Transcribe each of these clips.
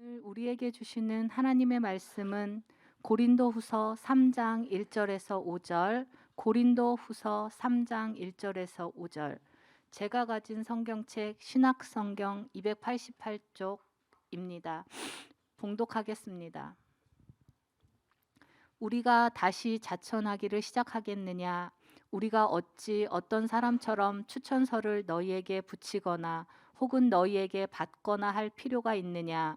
오늘 우리에게 주시는 하나님의 말씀은 고린도후서 3장 1절에서 5절, 고린도후서 3장 1절에서 5절. 제가 가진 성경책 신학성경 288쪽입니다. 봉독하겠습니다. 우리가 다시 자천하기를 시작하겠느냐? 우리가 어찌 어떤 사람처럼 추천서를 너희에게 붙이거나 혹은 너희에게 받거나 할 필요가 있느냐?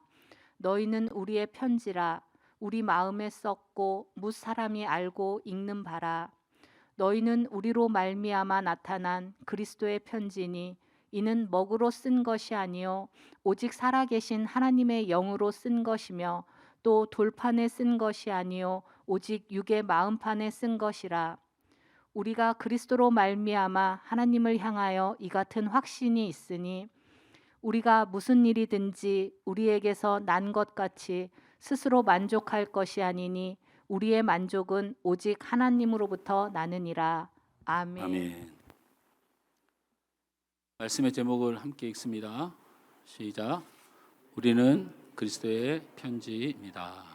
너희는 우리의 편지라. 우리 마음에 썼고 뭇 사람이 알고 읽는 바라. 너희는 우리로 말미암아 나타난 그리스도의 편지니 이는 먹으로 쓴 것이 아니요 오직 살아계신 하나님의 영으로 쓴 것이며 또 돌판에 쓴 것이 아니요 오직 육의 마음판에 쓴 것이라. 우리가 그리스도로 말미암아 하나님을 향하여 이 같은 확신이 있으니 우리가 무슨 일이든지 우리에게서 난 것 같이 스스로 만족할 것이 아니니 우리의 만족은 오직 하나님으로부터 나느니라. 아멘. 아멘. 말씀의 제목을 함께 읽습니다. 시작. 우리는 그리스도의 편지입니다.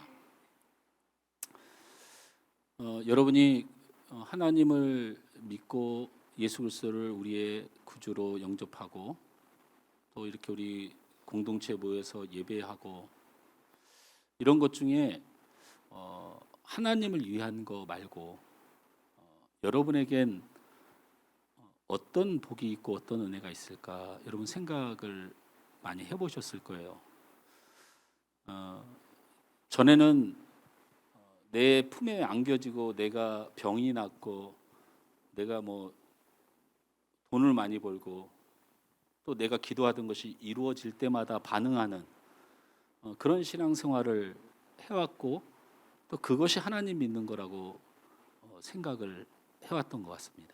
여러분이 하나님을 믿고 예수 그리스도를 우리의 구주로 영접하고 또 이렇게 우리 공동체에 모여서 예배하고 이런 것 중에 하나님을 위한 거 말고 여러분에겐 어떤 복이 있고 어떤 은혜가 있을까 여러분 생각을 많이 해보셨을 거예요. 전에는 내 품에 안겨지고 내가 병이 났고 내가 뭐 돈을 많이 벌고 또 내가 기도하던 것이 이루어질 때마다 반응하는 그런 신앙생활을 해왔고 또 그것이 하나님 믿는 거라고 생각을 해왔던 것 같습니다.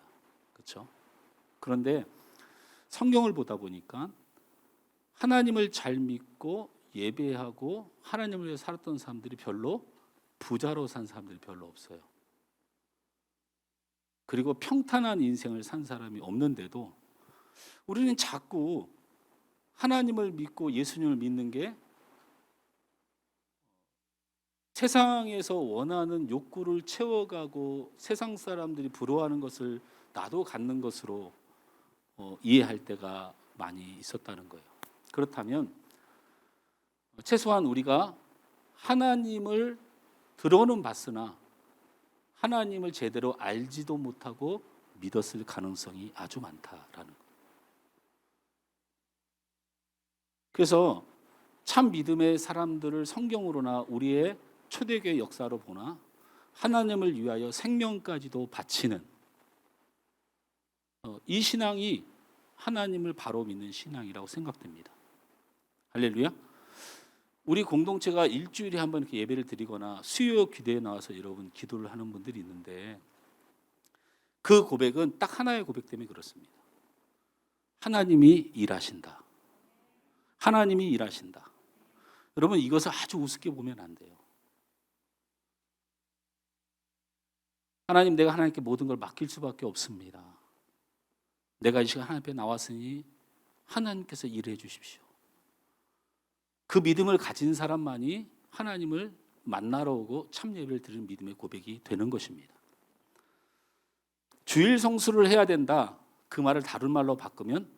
그렇죠? 그런데 성경을 보다 보니까 하나님을 잘 믿고 예배하고 하나님을 위해 살았던 사람들이 별로 부자로 산 사람들이 별로 없어요. 그리고 평탄한 인생을 산 사람이 없는데도 우리는 자꾸 하나님을 믿고 예수님을 믿는 게 세상에서 원하는 욕구를 채워가고 세상 사람들이 부러워하는 것을 나도 갖는 것으로 이해할 때가 많이 있었다는 거예요. 그렇다면 최소한 우리가 하나님을 들어는 봤으나 하나님을 제대로 알지도 못하고 믿었을 가능성이 아주 많다라는 거예요. 그래서 참 믿음의 사람들을 성경으로나 우리의 초대교회 역사로 보나 하나님을 위하여 생명까지도 바치는 이 신앙이 하나님을 바로 믿는 신앙이라고 생각됩니다. 할렐루야. 우리 공동체가 일주일에 한 번 이렇게 예배를 드리거나 수요 기도에 나와서 여러분 기도를 하는 분들이 있는데 그 고백은 딱 하나의 고백 때문에 그렇습니다. 하나님이 일하신다. 하나님이 일하신다. 여러분 이것을 아주 우습게 보면 안 돼요. 하나님, 내가 하나님께 모든 걸 맡길 수밖에 없습니다. 내가 이 시간 하나님 앞에 나왔으니 하나님께서 일해 주십시오. 그 믿음을 가진 사람만이 하나님을 만나러 오고 참 예배를 드리는 믿음의 고백이 되는 것입니다. 주일 성수를 해야 된다. 그 말을 다른 말로 바꾸면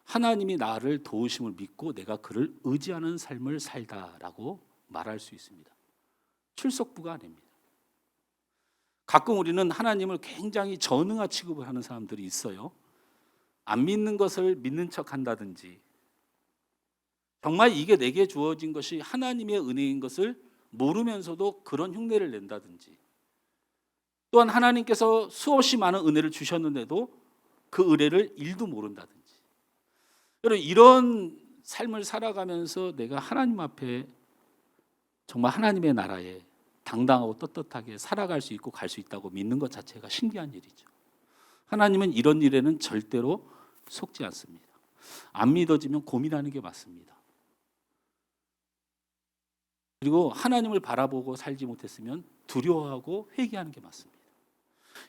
하나님이 나를 도우심을 믿고 내가 그를 의지하는 삶을 살다라고 말할 수 있습니다. 출석부가 아닙니다. 가끔 우리는 하나님을 굉장히 전능화 취급을 하는 사람들이 있어요. 안 믿는 것을 믿는 척 한다든지 정말 이게 내게 주어진 것이 하나님의 은혜인 것을 모르면서도 그런 흉내를 낸다든지 또한 하나님께서 수없이 많은 은혜를 주셨는데도 그 은혜를 일도 모른다든지 여러분 이런 삶을 살아가면서 내가 하나님 앞에 정말 하나님의 나라에 당당하고 떳떳하게 살아갈 수 있고 갈 수 있다고 믿는 것 자체가 신기한 일이죠. 하나님은 이런 일에는 절대로 속지 않습니다. 안 믿어지면 고민하는 게 맞습니다. 그리고 하나님을 바라보고 살지 못했으면 두려워하고 회개하는 게 맞습니다.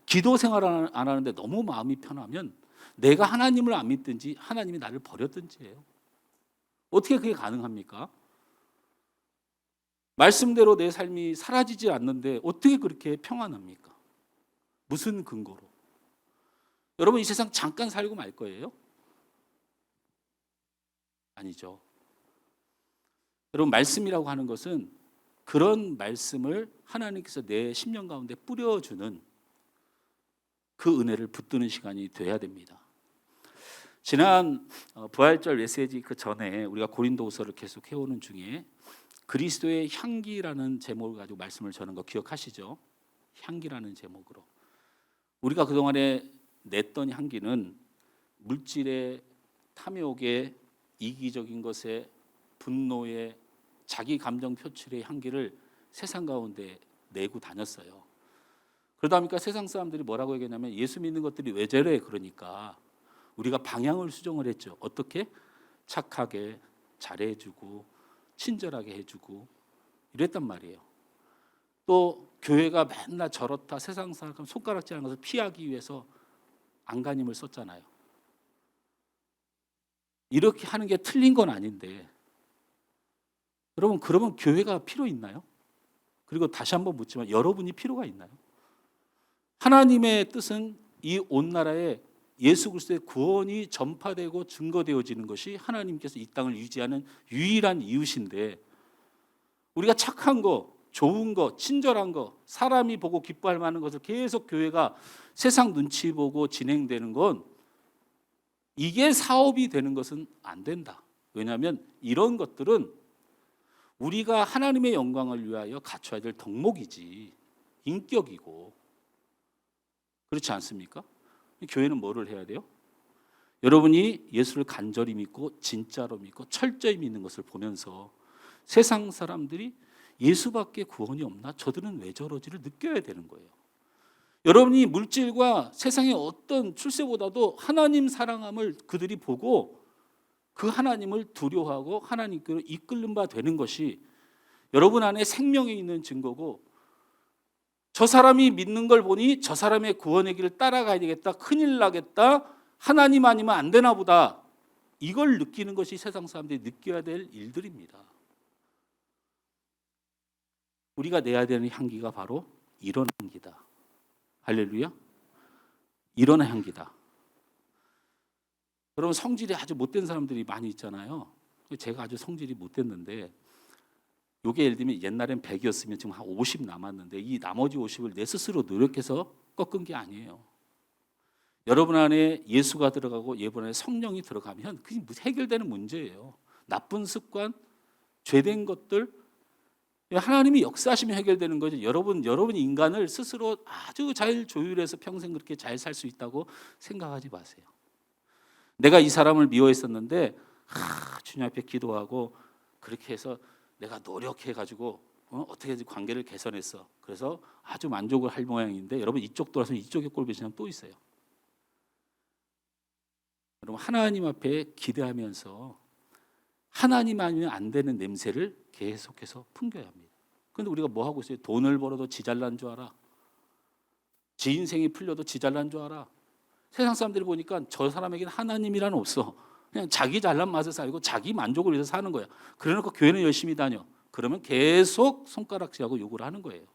기도 생활 안 하는데 너무 마음이 편하면 내가 하나님을 안 믿든지 하나님이 나를 버렸든지 해요. 어떻게 그게 가능합니까? 말씀대로 내 삶이 사라지지 않는데 어떻게 그렇게 평안합니까? 무슨 근거로? 여러분 이 세상 잠깐 살고 말 거예요? 아니죠. 여러분 말씀이라고 하는 것은 그런 말씀을 하나님께서 내 심령 가운데 뿌려주는 그 은혜를 붙드는 시간이 돼야 됩니다. 지난 부활절 메시지 그 전에 우리가 고린도후서를 계속 해오는 중에 그리스도의 향기라는 제목을 가지고 말씀을 전한 거 기억하시죠? 향기라는 제목으로 우리가 그동안에 냈던 향기는 물질의 탐욕의 이기적인 것에 분노의 자기 감정 표출의 향기를 세상 가운데 내고 다녔어요. 그러다 보니까 세상 사람들이 뭐라고 얘기했냐면 예수 믿는 것들이 왜 저래? 그러니까 우리가 방향을 수정을 했죠. 어떻게? 착하게 잘해주고 친절하게 해주고 이랬단 말이에요. 또 교회가 맨날 저렇다 세상 사람 손가락질하는 것을 피하기 위해서 안간힘을 썼잖아요. 이렇게 하는 게 틀린 건 아닌데 여러분 그러면 교회가 필요 있나요? 그리고 다시 한번 묻지만 여러분이 필요가 있나요? 하나님의 뜻은 이 온 나라에 예수 그리스도의 구원이 전파되고 증거되어지는 것이 하나님께서 이 땅을 유지하는 유일한 이유신데 우리가 착한 거, 좋은 거, 친절한 거, 사람이 보고 기뻐할 만한 것을 계속 교회가 세상 눈치 보고 진행되는 건 이게 사업이 되는 것은 안 된다. 왜냐하면 이런 것들은 우리가 하나님의 영광을 위하여 갖춰야 될 덕목이지 인격이고 그렇지 않습니까? 교회는 뭐를 해야 돼요? 여러분이 예수를 간절히 믿고 진짜로 믿고 철저히 믿는 것을 보면서 세상 사람들이 예수밖에 구원이 없나? 저들은 왜 저러지를 느껴야 되는 거예요. 여러분이 물질과 세상의 어떤 출세보다도 하나님 사랑함을 그들이 보고 그 하나님을 두려워하고 하나님께로 이끌는 바 되는 것이 여러분 안에 생명이 있는 증거고 저 사람이 믿는 걸 보니 저 사람의 구원의 길을 따라가야 되겠다. 큰일 나겠다. 하나님 아니면 안 되나 보다. 이걸 느끼는 것이 세상 사람들이 느껴야 될 일들입니다. 우리가 내야 되는 향기가 바로 이런 향기다. 할렐루야. 이런 향기다. 여러분 성질이 아주 못된 사람들이 많이 있잖아요. 제가 아주 성질이 못됐는데 이게 예를 들면 옛날엔 100이었으면 지금 한 50 남았는데 이 나머지 50을 내 스스로 노력해서 꺾은 게 아니에요. 여러분 안에 예수가 들어가고 여러분 안에 성령이 들어가면 그게 해결되는 문제예요. 나쁜 습관, 죄된 것들 하나님이 역사하시면 해결되는 거죠. 여러분 인간을 스스로 아주 잘 조율해서 평생 그렇게 잘 살 수 있다고 생각하지 마세요. 내가 이 사람을 미워했었는데 주님 앞에 기도하고 그렇게 해서 내가 노력해가지고 어떻게 관계를 개선했어. 그래서 아주 만족을 할 모양인데 여러분 이쪽 돌아서 이쪽에 꼴 보시면 또 있어요. 여러분 하나님 앞에 기대하면서 하나님 아니면 안 되는 냄새를 계속해서 풍겨야 합니다. 그런데 우리가 뭐 하고 있어요? 돈을 벌어도 지 잘난 줄 알아. 지 인생이 풀려도 지 잘난 줄 알아. 세상 사람들이 보니까 저 사람에게는 하나님이란 없어. 그냥 자기 잘난 맛을 살고 자기 만족을 위해서 사는 거야. 그래놓고 교회는 열심히 다녀. 그러면 계속 손가락질하고 욕을 하는 거예요.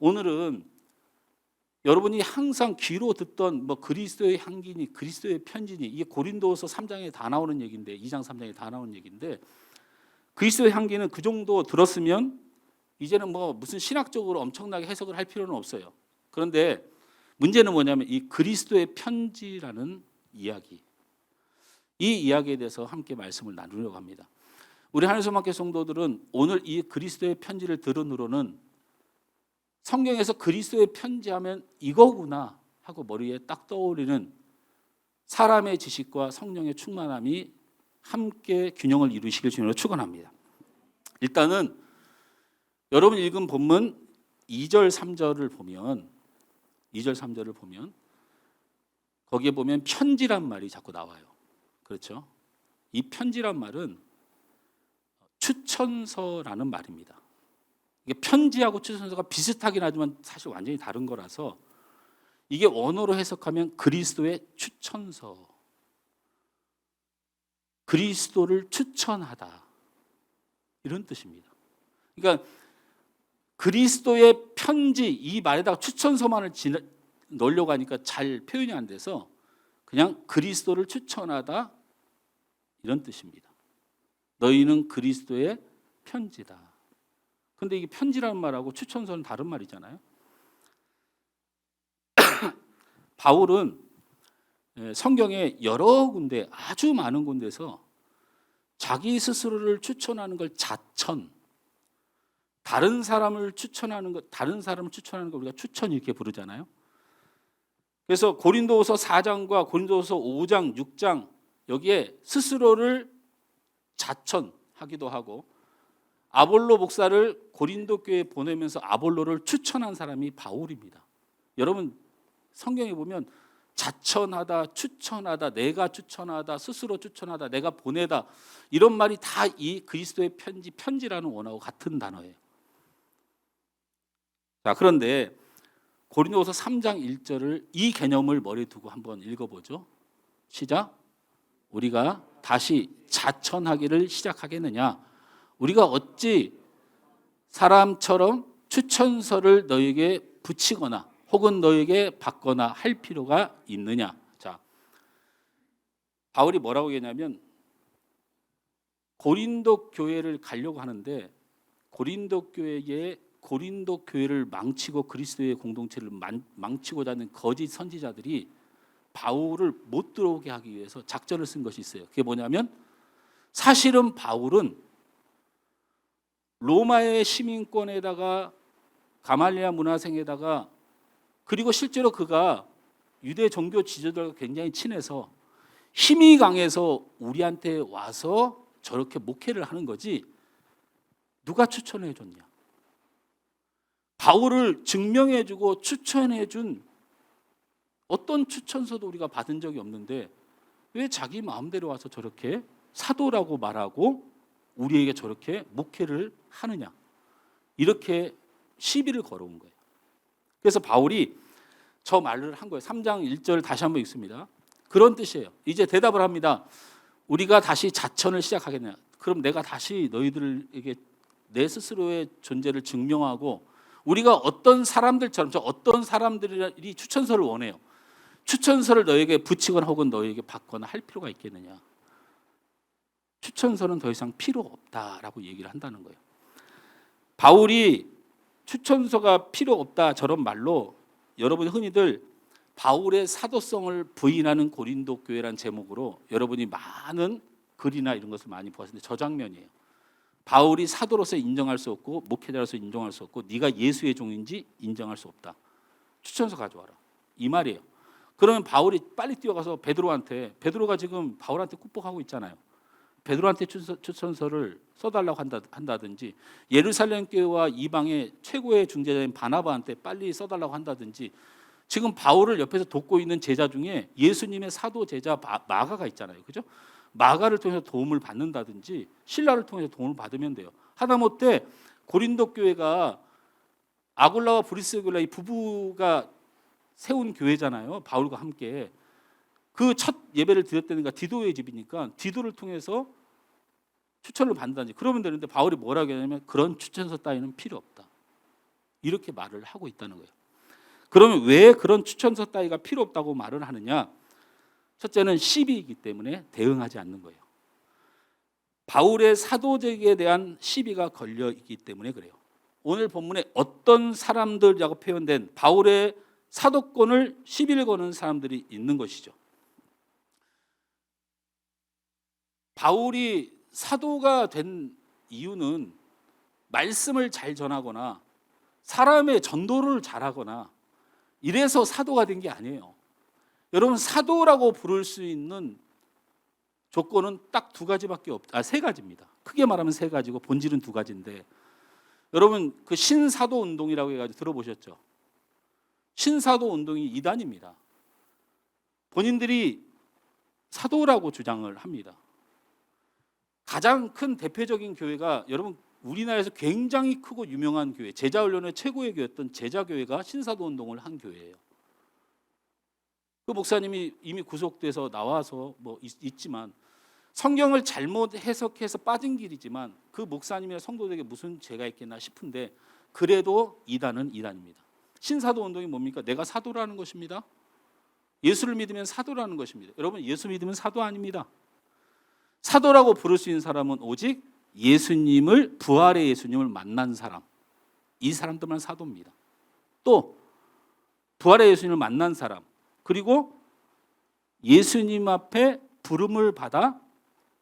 오늘은 여러분이 항상 귀로 듣던 뭐 그리스도의 향기니 그리스도의 편지니 이게 고린도서 3장에 다 나오는 얘기인데 2장 3장에 다 나오는 얘기인데 그리스도의 향기는 그 정도 들었으면 이제는 뭐 무슨 신학적으로 엄청나게 해석을 할 필요는 없어요. 그런데 문제는 뭐냐면 이 그리스도의 편지라는 이야기, 이 이야기에 대해서 함께 말씀을 나누려고 합니다. 우리 하늘소망교회 성도들은 오늘 이 그리스도의 편지를 들은 후로는 성경에서 그리스도의 편지하면 이거구나 하고 머리에 딱 떠오르는 사람의 지식과 성령의 충만함이 함께 균형을 이루시길 주님으로 축원합니다. 일단은 여러분 읽은 본문 2절 3절을 보면 2절 3절을 보면 거기에 보면 편지란 말이 자꾸 나와요. 그렇죠? 이 편지란 말은 추천서라는 말입니다. 이게 편지하고 추천서가 비슷하긴 하지만 사실 완전히 다른 거라서 이게 원어로 해석하면 그리스도의 추천서, 그리스도를 추천하다. 이런 뜻입니다. 그러니까 그리스도의 편지 이 말에다가 추천서만을 넣으려고 하니까 잘 표현이 안 돼서 그냥 그리스도를 추천하다 이런 뜻입니다. 너희는 그리스도의 편지다. 근데 이게 편지라는 말하고 추천서는 다른 말이잖아요. 바울은 성경에 여러 군데 아주 많은 군데서 자기 스스로를 추천하는 걸 자천, 다른 사람을 추천하는 것 우리가 추천 이렇게 부르잖아요. 그래서 고린도후서 4장과 고린도후서 5장, 6장 여기에 스스로를 자천하기도 하고 아볼로 목사를 고린도 교회에 보내면서 아볼로를 추천한 사람이 바울입니다. 여러분 성경에 보면 자천하다, 추천하다, 내가 추천하다, 스스로 추천하다, 내가 보내다 이런 말이 다 이 그리스도의 편지라는 원어하고 같은 단어예요. 자, 그런데 고린도후서 3장 1절을 이 개념을 머리에 두고 한번 읽어보죠. 시작. 우리가 다시 자천하기를 시작하겠느냐? 우리가 어찌 사람처럼 추천서를 너에게 붙이거나 혹은 너에게 받거나 할 필요가 있느냐? 자, 바울이 뭐라고 얘기하냐면 고린도 교회를 가려고 하는데 고린도 교회를 망치고 그리스도의 공동체를 망치고자 하는 거짓 선지자들이 바울을 못 들어오게 하기 위해서 작전을 쓴 것이 있어요. 그게 뭐냐면 사실은 바울은 로마의 시민권에다가 가말리아 문화생에다가 그리고 실제로 그가 유대 종교 지도자들과 굉장히 친해서 힘이 강해서 우리한테 와서 저렇게 목회를 하는 거지 누가 추천해 줬냐? 바울을 증명해 주고 추천해 준 어떤 추천서도 우리가 받은 적이 없는데 왜 자기 마음대로 와서 저렇게 사도라고 말하고 우리에게 저렇게 목회를 하느냐? 이렇게 시비를 걸어온 거예요. 그래서 바울이 저 말을 한 거예요. 3장 1절 다시 한번 읽습니다. 그런 뜻이에요. 이제 대답을 합니다. 우리가 다시 자천을 시작하겠냐? 그럼 내가 다시 너희들에게 내 스스로의 존재를 증명하고 우리가 어떤 사람들처럼 어떤 사람들이 추천서를 원해요. 추천서를 너에게 붙이거나 혹은 너에게 받거나 할 필요가 있겠느냐? 추천서는 더 이상 필요 없다라고 얘기를 한다는 거예요. 바울이 추천서가 필요 없다 저런 말로 여러분이 흔히들 바울의 사도성을 부인하는 고린도 교회란 제목으로 여러분이 많은 글이나 이런 것을 많이 보았는데 저 장면이에요. 바울이 사도로서 인정할 수 없고 목회자로서 인정할 수 없고 네가 예수의 종인지 인정할 수 없다. 추천서 가져와라. 이 말이에요. 그러면 바울이 빨리 뛰어가서 베드로가 지금 바울한테 꾹꾹하고 있잖아요. 베드로한테 추천서를 써달라고 한다든지 예루살렘 교회와 이방의 최고의 중재자인 바나바한테 빨리 써달라고 한다든지 지금 바울을 옆에서 돕고 있는 제자 중에 예수님의 사도 제자 마가가 있잖아요. 그죠? 마가를 통해서 도움을 받는다든지 신라를 통해서 도움을 받으면 돼요. 하다못해 고린도 교회가 아굴라와 브리스길라 이 부부가 세운 교회잖아요. 바울과 함께. 그 첫 예배를 드렸다니까 디도의 집이니까 디도를 통해서 추천을 받는다든지 그러면 되는데 바울이 뭐라고 하냐면 그런 추천서 따위는 필요 없다. 이렇게 말을 하고 있다는 거예요. 그러면 왜 그런 추천서 따위가 필요 없다고 말을 하느냐? 첫째는 시비이기 때문에 대응하지 않는 거예요. 바울의 사도직에 대한 시비가 걸려 있기 때문에 그래요. 오늘 본문에 어떤 사람들이라고 표현된 바울의 사도권을 시비를 거는 사람들이 있는 것이죠. 바울이 사도가 된 이유는 말씀을 잘 전하거나 사람의 전도를 잘하거나 이래서 사도가 된 게 아니에요. 여러분 사도라고 부를 수 있는 조건은 딱 세 가지입니다. 크게 말하면 세 가지고 본질은 두 가지인데 여러분 그 신사도 운동이라고 해가지고 들어보셨죠? 신사도 운동이 이단입니다. 본인들이 사도라고 주장을 합니다. 가장 큰 대표적인 교회가 여러분 우리나라에서 굉장히 크고 유명한 교회, 제자훈련의 최고의 교회였던 제자교회가 신사도 운동을 한 교회예요. 그 목사님이 이미 구속돼서 나와서 있지만 성경을 잘못 해석해서 빠진 길이지만 그 목사님이나 성도들에게 무슨 죄가 있겠나 싶은데 그래도 이단은 이단입니다. 신사도 운동이 뭡니까? 내가 사도라는 것입니다. 예수를 믿으면 사도라는 것입니다. 여러분, 예수 믿으면 사도 아닙니다. 사도라고 부를 수 있는 사람은 오직 예수님을, 부활의 예수님을 만난 사람, 이 사람들만 사도입니다. 또 부활의 예수님을 만난 사람, 그리고 예수님 앞에 부름을 받아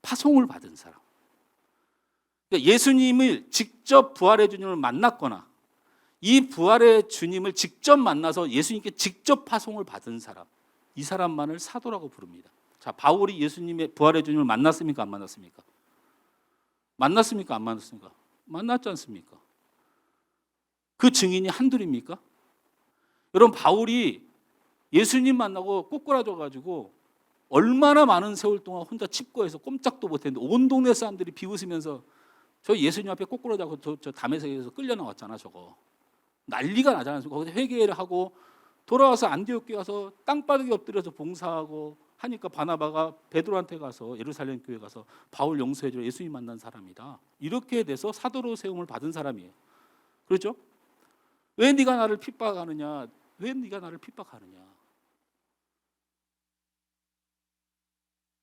파송을 받은 사람. 그러니까 예수님을 직접 부활의 주님을 만났거나 이 부활의 주님을 직접 만나서 예수님께 직접 파송을 받은 사람, 이 사람만을 사도라고 부릅니다. 자, 바울이 예수님의 부활의 주님을 만났습니까? 안 만났습니까? 만났습니까? 안 만났습니까? 만났지 않습니까? 그 증인이 한둘입니까? 여러분, 바울이 예수님 만나고 꼬꾸라져가지고 얼마나 많은 세월 동안 혼자 칩거해서 꼼짝도 못했는데 온 동네 사람들이 비웃으면서 저 예수님 앞에 꼬꾸라져서 저 담에색에서 끌려 나왔잖아. 저거 난리가 나지 않습니까? 거기서 회개를 하고 돌아와서 안디옥에 가서 땅바닥에 엎드려서 봉사하고 하니까 바나바가 베드로한테 가서 예루살렘 교회 가서 바울 용서해줘, 예수님 만난 사람이다, 이렇게 돼서 사도로 세움을 받은 사람이에요. 그렇죠? 왜 네가 나를 핍박하느냐? 왜 네가 나를 핍박하느냐?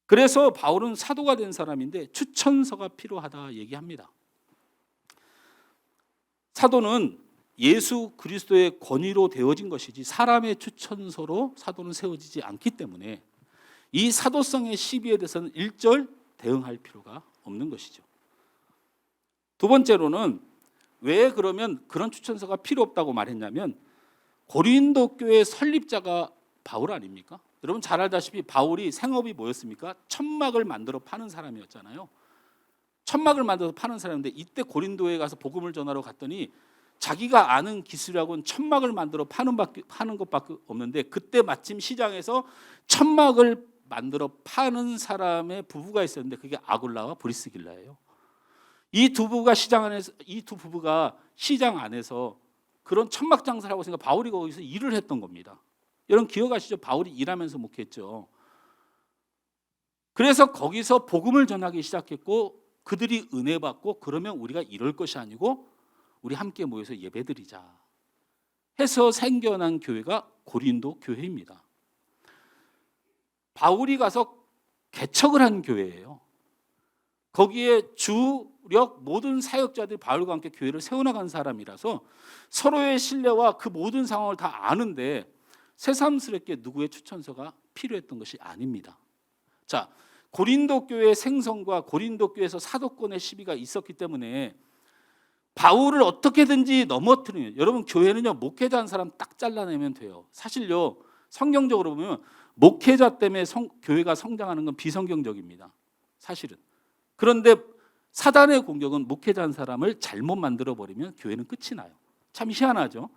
그래서 바울은 사도가 된 사람인데 추천서가 필요하다 얘기합니다. 사도는 예수 그리스도의 권위로 되어진 것이지 사람의 추천서로 사도는 세워지지 않기 때문에 이 사도성의 시비에 대해서는 일절 대응할 필요가 없는 것이죠. 두 번째로는 왜 그러면 그런 추천서가 필요 없다고 말했냐면 고린도 교회 설립자가 바울 아닙니까? 여러분 잘 알다시피 바울이 생업이 뭐였습니까? 천막을 만들어 파는 사람이었잖아요. 천막을 만들어서 파는 사람인데 이때 고린도에 가서 복음을 전하러 갔더니 자기가 아는 기술하고는 천막을 만들어 파는 것밖에 없는데 그때 마침 시장에서 천막을 만들어 파는 사람의 부부가 있었는데 그게 아굴라와 브리스길라예요. 이 두 부부가 시장 안에서 그런 천막 장사를 하고 있으니까 바울이 거기서 일을 했던 겁니다. 여러분 기억하시죠? 바울이 일하면서 목회했죠. 그래서 거기서 복음을 전하기 시작했고 그들이 은혜 받고 그러면 우리가 이럴 것이 아니고 우리 함께 모여서 예배드리자 해서 생겨난 교회가 고린도 교회입니다. 바울이 가서 개척을 한 교회예요. 거기에 주력 모든 사역자들이 바울과 함께 교회를 세워나간 사람이라서 서로의 신뢰와 그 모든 상황을 다 아는데 새삼스럽게 누구의 추천서가 필요했던 것이 아닙니다. 자, 고린도 교회의 생성과 고린도 교회에서 사도권의 시비가 있었기 때문에 바울을 어떻게든지 넘어뜨리면, 여러분 교회는요 목회자 한 사람 딱 잘라내면 돼요. 사실요 성경적으로 보면 목회자 때문에 교회가 성장하는 건 비성경적입니다. 사실은. 그런데 사단의 공격은 목회자 한 사람을 잘못 만들어 버리면 교회는 끝이 나요. 참 희한하죠.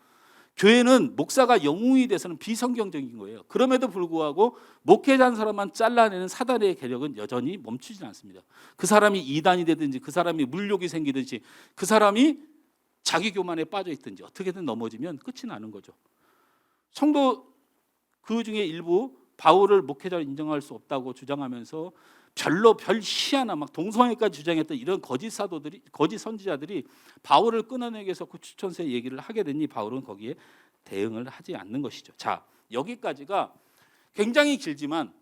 교회는 목사가 영웅이 돼서는 비성경적인 거예요. 그럼에도 불구하고 목회자 한 사람만 잘라내는 사단의 계력은 여전히 멈추지 않습니다. 그 사람이 이단이 되든지 그 사람이 물욕이 생기든지 그 사람이 자기 교만에 빠져 있든지 어떻게든 넘어지면 끝이 나는 거죠. 성도 그 중에 일부 바울을 목회자로 인정할 수 없다고 주장하면서 별 희한한 막 동성애까지 주장했던 이런 거짓 사도들이, 거짓 선지자들이 바울을 끊어내기 위해서 그 추천서의 얘기를 하게 되니 바울은 거기에 대응을 하지 않는 것이죠. 자, 여기까지가 굉장히 길지만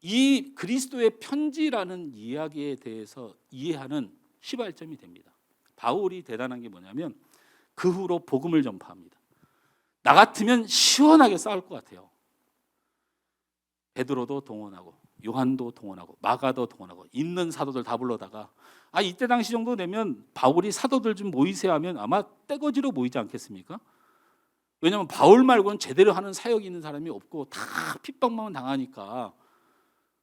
이 그리스도의 편지라는 이야기에 대해서 이해하는 시발점이 됩니다. 바울이 대단한 게 뭐냐면 그 후로 복음을 전파합니다. 나 같으면 시원하게 싸울 것 같아요. 베드로도 동원하고 요한도 동원하고 마가도 동원하고 있는 사도들 다 불러다가 이때 당시 정도 되면 바울이 사도들 좀 모이세요 하면 아마 떼거지로 모이지 않겠습니까? 왜냐하면 바울 말고는 제대로 하는 사역이 있는 사람이 없고 다 핍박만 당하니까.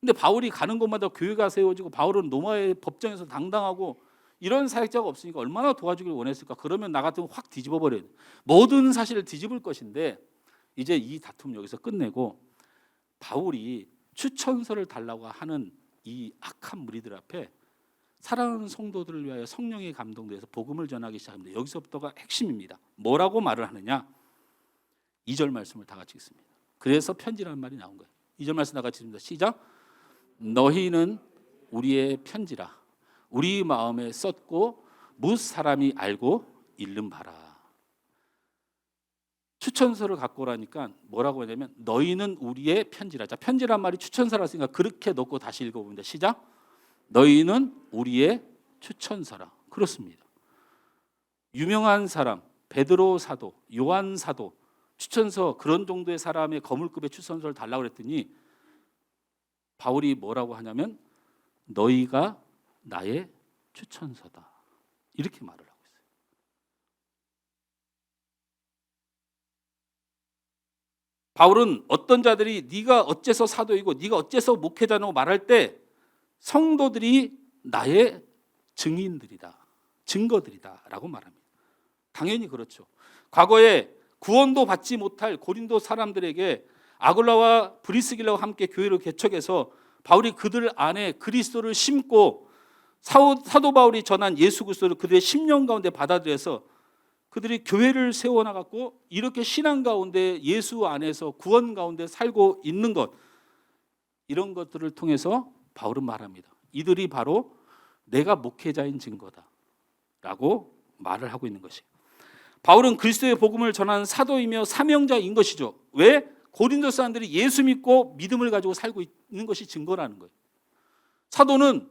근데 바울이 가는 곳마다 교회가 세워지고 바울은 로마의 법정에서 당당하고 이런 사역자가 없으니까 얼마나 도와주길 원했을까. 그러면 나 같으면 확 뒤집어 버려요. 모든 사실을 뒤집을 것인데 이제 이 다툼 여기서 끝내고 바울이 추천서를 달라고 하는 이 악한 무리들 앞에 사랑하는 성도들을 위하여 성령의 감동돼서 복음을 전하기 시작합니다. 여기서부터가 핵심입니다. 뭐라고 말을 하느냐? 2절 말씀을 다 같이 읽습니다. 그래서 편지라는 말이 나온 거예요. 2절 말씀 다 같이 읽습니다. 시작. 너희는 우리의 편지라 우리 마음에 썼고 뭇 사람이 알고 읽는 바라. 추천서를 갖고 오라니까 뭐라고 하냐면 너희는 우리의 편지라. 자, 편지란 말이 추천서라으니까 그렇게 넣고 다시 읽어봅니다. 시작. 너희는 우리의 추천서라. 그렇습니다. 유명한 사람 베드로 사도, 요한 사도 추천서 그런 정도의 사람의 거물급의 추천서를 달라고 그랬더니 바울이 뭐라고 하냐면 너희가 나의 추천서다. 이렇게 말을 하고 있어요. 바울은 어떤 자들이 네가 어째서 사도이고 네가 어째서 목회자라고 말할 때 성도들이 나의 증인들이다. 증거들이다 라고 말합니다. 당연히 그렇죠. 과거에 구원도 받지 못할 고린도 사람들에게 아굴라와 브리스길라와 함께 교회를 개척해서 바울이 그들 안에 그리스도를 심고 사도 바울이 전한 예수 그리스도를 그들의 심령 가운데 받아들여서 그들이 교회를 세워나갔고 이렇게 신앙 가운데 예수 안에서 구원 가운데 살고 있는 것, 이런 것들을 통해서 바울은 말합니다. 이들이 바로 내가 목회자인 증거다 라고 말을 하고 있는 것이에요. 바울은 그리스도의 복음을 전하는 사도이며 사명자인 것이죠. 왜? 고린도 사람들이 예수 믿고 믿음을 가지고 살고 있는 것이 증거라는 거예요. 사도는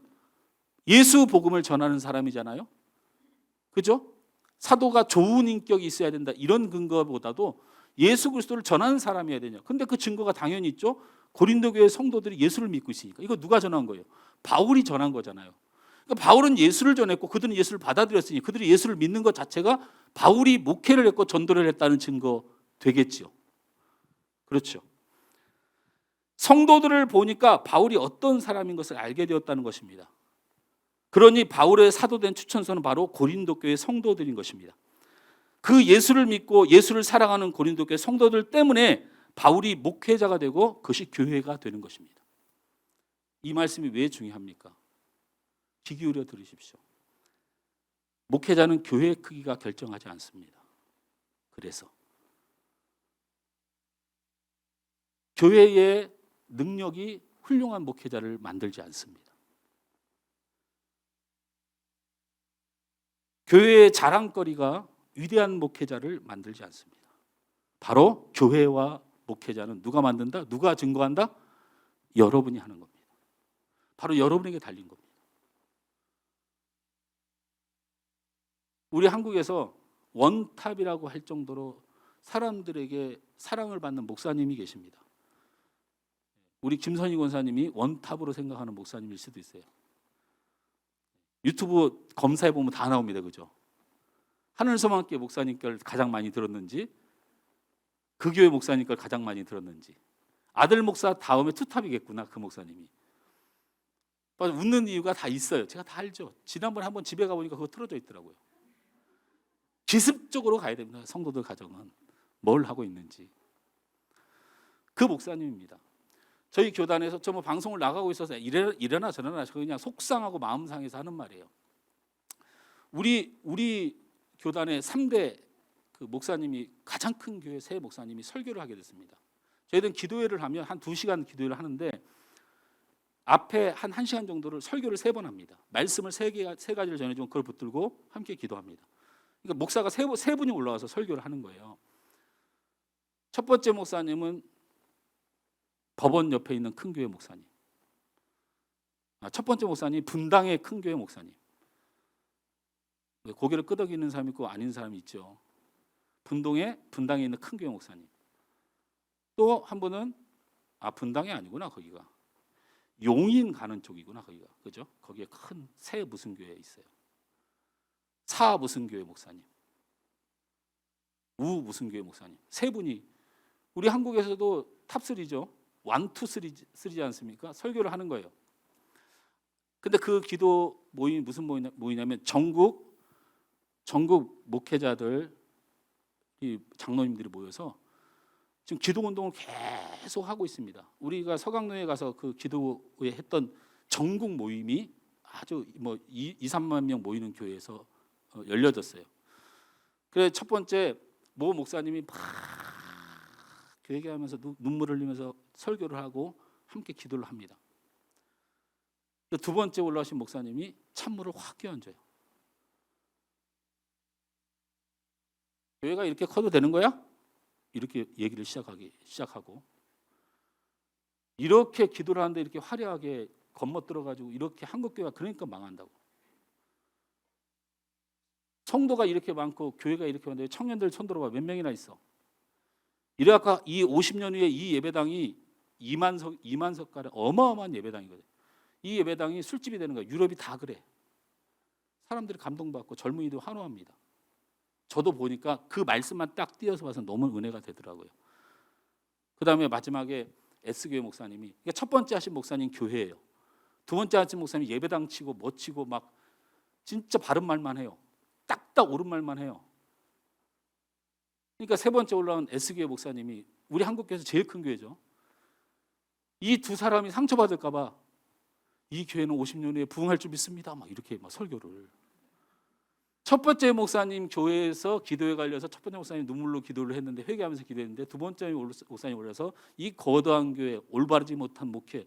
예수 복음을 전하는 사람이잖아요. 그죠? 사도가 좋은 인격이 있어야 된다. 이런 근거보다도 예수 그리스도를 전하는 사람이어야 되냐. 근데 그 증거가 당연히 있죠. 고린도 교회 성도들이 예수를 믿고 있으니까. 이거 누가 전한 거예요? 바울이 전한 거잖아요. 그러니까 바울은 예수를 전했고 그들은 예수를 받아들였으니 그들이 예수를 믿는 것 자체가 바울이 목회를 했고 전도를 했다는 증거 되겠지요. 그렇죠. 성도들을 보니까 바울이 어떤 사람인 것을 알게 되었다는 것입니다. 그러니 바울의 사도된 추천서는 바로 고린도 교회 성도들인 것입니다. 그 예수를 믿고 예수를 사랑하는 고린도 교회 성도들 때문에 바울이 목회자가 되고 그것이 교회가 되는 것입니다. 이 말씀이 왜 중요합니까? 귀 기울여 들으십시오. 목회자는 교회의 크기가 결정하지 않습니다. 그래서 교회의 능력이 훌륭한 목회자를 만들지 않습니다. 교회의 자랑거리가 위대한 목회자를 만들지 않습니다. 바로 교회와 목회자는 누가 만든다? 누가 증거한다? 여러분이 하는 겁니다. 바로 여러분에게 달린 겁니다. 우리 한국에서 원탑이라고 할 정도로 사람들에게 사랑을 받는 목사님이 계십니다. 우리 김선희 권사님이 원탑으로 생각하는 목사님일 수도 있어요. 유튜브 검사해 보면 다 나옵니다. 그죠? 하늘소망교회 목사님 걸 가장 많이 들었는지, 그 교회 목사님 걸 가장 많이 들었는지. 아들 목사 다음에 투탑이겠구나, 그 목사님이. 웃는 이유가 다 있어요. 제가 다 알죠. 지난번에 한번 집에 가보니까 그거 틀어져 있더라고요. 기습적으로 가야 됩니다. 성도들 가정은 뭘 하고 있는지. 그 목사님입니다. 저희 교단에서 저 뭐 방송을 나가고 있어서 이래나 저래나 그냥 속상하고 마음 상해서 하는 말이에요. 우리 교단의 3대 그 목사님이 가장 큰 교회 세 목사님이 설교를 하게 됐습니다. 저희들은 기도회를 하면 한 2시간 기도회를 하는데 앞에 한 1시간 정도를 설교를 3번 합니다. 말씀을 세 가지를 전해주면 그걸 붙들고 함께 기도합니다. 그러니까 목사가 세 분이 올라와서 설교를 하는 거예요. 첫 번째 목사님은 법원 옆에 있는 큰 교회 목사님. 첫 번째 목사님 분당의 큰 교회 목사님. 고개를 끄덕이는 사람이 있고 아닌 사람이 있죠. 분당에 있는 큰 교회 목사님. 또 한 분은 분당이 아니구나 거기가. 용인 가는 쪽이구나 거기가. 그죠? 거기에 큰 새 무슨 교회 있어요. 사 무슨 교회 목사님. 우 무슨 교회 목사님. 세 분이 우리 한국에서도 탑3죠. 1, 2, 3지 않습니까? 설교를 하는 거예요. 근데 그 기도 모임이 무슨 모임이냐면 전국 목회자들 이 장로님들이 모여서 지금 기도 운동을 계속 하고 있습니다. 우리가 서강로에 가서 그 기도회 했던 전국 모임이 아주 2, 3만 명 모이는 교회에서 열려졌어요. 그래서 첫 번째 모 목사님이 막 그 얘기하면서 눈물을 흘리면서 설교를 하고 함께 기도를 합니다. 두 번째 올라오신 목사님이 찬물을 확 끼얹어요. 교회가 이렇게 커도 되는 거야? 이렇게 얘기를 시작하고, 이렇게 기도를 하는데 이렇게 화려하게 겉멋들어가지고 이렇게 한국교회가 그러니까 망한다고. 성도가 이렇게 많고 교회가 이렇게 많은데 청년들 손 들어봐, 몇 명이나 있어? 이래갖고 이 50년 후에 이 예배당이 2만 석가량 어마어마한 예배당이거든. 이 예배당이 술집이 되는 거야. 유럽이 다 그래. 사람들이 감동받고 젊은이도 환호합니다. 저도 보니까 그 말씀만 딱 띄어서 봐서 너무 은혜가 되더라고요. 그 다음에 마지막에 S교회 목사님이, 그러니까 첫 번째 하신 목사님 교회예요. 두 번째 하신 목사님 예배당 치고 멋지고 막 진짜 바른 말만 해요. 딱딱 옳은 말만 해요. 그러니까 세 번째 올라온 S교회 목사님이, 우리 한국교회에서 제일 큰 교회죠. 이 두 사람이 상처받을까 봐 이 교회는 50년 후에 부흥할 줄 믿습니다. 막 이렇게 막 설교를. 첫 번째 목사님 교회에서 기도에 갈려서 첫 번째 목사님 눈물로 기도를 했는데, 회개하면서 기도했는데, 두 번째 목사님 올려서 이 거대한 교회 올바르지 못한 목회,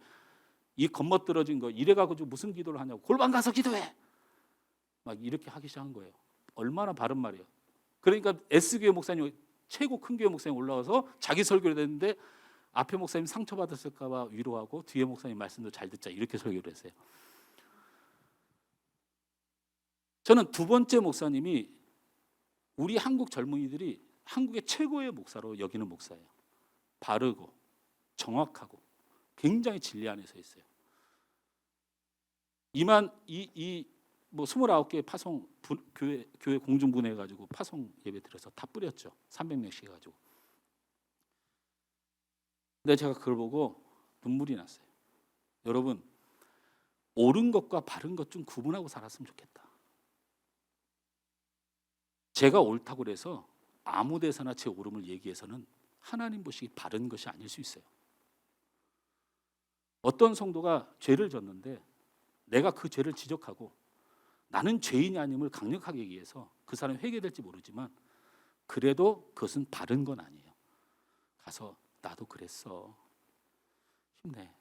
이 겉멋들어진 거 이래가지고 무슨 기도를 하냐고, 골방 가서 기도해 막 이렇게 하기 시작한 거예요. 얼마나 바른 말이에요. 그러니까 S교회 목사님, 최고 큰 교회 목사님 올라와서 자기 설교를 했는데 앞에 목사님 상처받았을까 봐 위로하고 뒤에 목사님 말씀도 잘 듣자 이렇게 설교를 했어요. 저는 두 번째 목사님이 우리 한국 젊은이들이 한국의 최고의 목사로 여기는 목사예요. 바르고 정확하고 굉장히 진리 안에 서 있어요. 뭐 29개 파송 교회 공중분해 가지고 파송 예배 드려서 다 뿌렸죠. 300명씩 해 가지고. 근데 제가 그걸 보고 눈물이 났어요. 여러분, 옳은 것과 바른 것 좀 구분하고 살았으면 좋겠다. 제가 옳다고 해서 아무 데서나 제 옳음을 얘기해서는 하나님 보시기 바른 것이 아닐 수 있어요. 어떤 성도가 죄를 졌는데 내가 그 죄를 지적하고 나는 죄인이 아님을 강력하게 얘기해서 그 사람이 회개될지 모르지만 그래도 그것은 바른 건 아니에요. 가서 나도 그랬어. 힘내.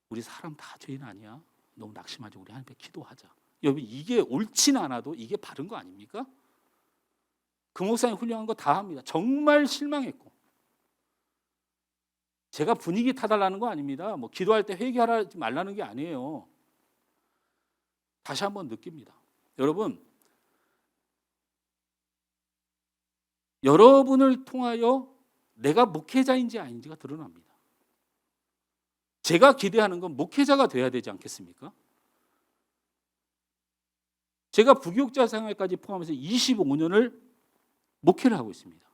우리 사람 다 죄인 아니야? 너무 낙심하지. 우리 하나님 앞에 기도하자. 여러분, 이게 옳지는 않아도 이게 바른 거 아닙니까? 그 목사님 훌륭한 거 다 합니다. 정말 실망했고. 제가 분위기 타달라는 거 아닙니다. 뭐 기도할 때 회개하지 말라는 게 아니에요. 다시 한번 느낍니다. 여러분, 여러분을 통하여 내가 목회자인지 아닌지가 드러납니다. 제가 기대하는 건 목회자가 돼야 되지 않겠습니까? 제가 부교육자 생활까지 포함해서 25년을 목회를 하고 있습니다.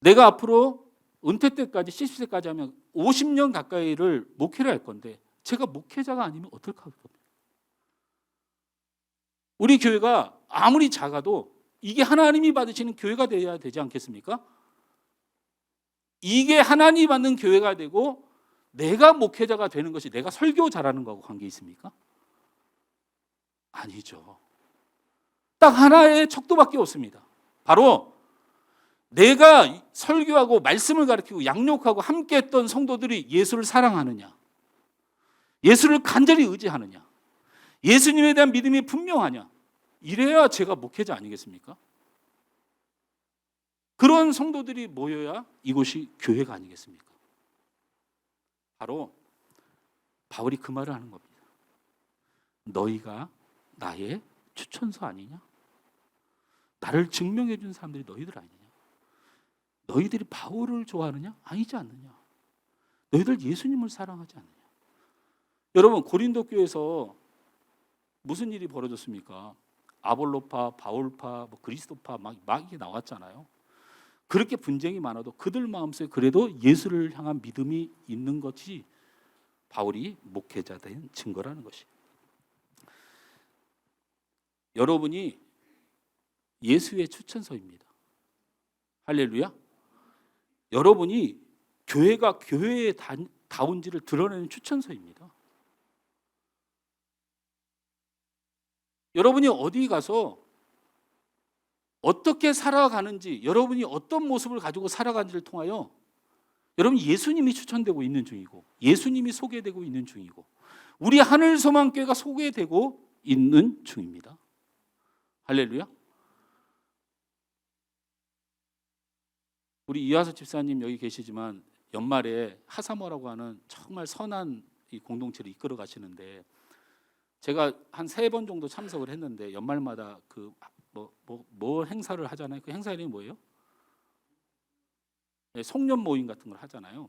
내가 앞으로 은퇴 때까지 70세까지 하면 50년 가까이를 목회를 할 건데 제가 목회자가 아니면 어떡하겠습니까? 우리 교회가 아무리 작아도 이게 하나님이 받으시는 교회가 되어야 되지 않겠습니까? 이게 하나님이 받는 교회가 되고 내가 목회자가 되는 것이 내가 설교 잘하는 거하고 관계 있습니까? 아니죠. 딱 하나의 척도밖에 없습니다. 바로 내가 설교하고 말씀을 가르치고 양육하고 함께했던 성도들이 예수를 사랑하느냐, 예수를 간절히 의지하느냐, 예수님에 대한 믿음이 분명하냐, 이래야 제가 목회자 아니겠습니까? 그런 성도들이 모여야 이곳이 교회가 아니겠습니까? 바로 바울이 그 말을 하는 겁니다. 너희가 나의 추천서 아니냐? 나를 증명해 준 사람들이 너희들 아니냐? 너희들이 바울을 좋아하느냐? 아니지 않느냐? 너희들 예수님을 사랑하지 않느냐? 여러분, 고린도 교회에서 무슨 일이 벌어졌습니까? 아볼로파, 바울파, 뭐 그리스도파 막 이게 나왔잖아요. 그렇게 분쟁이 많아도 그들 마음속에 그래도 예수를 향한 믿음이 있는 것이 바울이 목회자 된 증거라는 것이에요. 여러분이 예수의 추천서입니다. 할렐루야. 여러분이 교회가 교회의 다운지를 드러내는 추천서입니다. 여러분이 어디 가서 어떻게 살아가는지, 여러분이 어떤 모습을 가지고 살아가는지를 통하여 여러분, 예수님이 추천되고 있는 중이고 예수님이 소개되고 있는 중이고 우리 하늘소망교회가 소개되고 있는 중입니다. 할렐루야. 우리 이하서 집사님 여기 계시지만 연말에 하사모라고 하는 정말 선한 이 공동체를 이끌어 가시는데 제가 한 3번 정도 참석을 했는데 연말마다 그 뭐 행사를 하잖아요. 그 행사 이름이 뭐예요? 네, 송년 모임 같은 걸 하잖아요.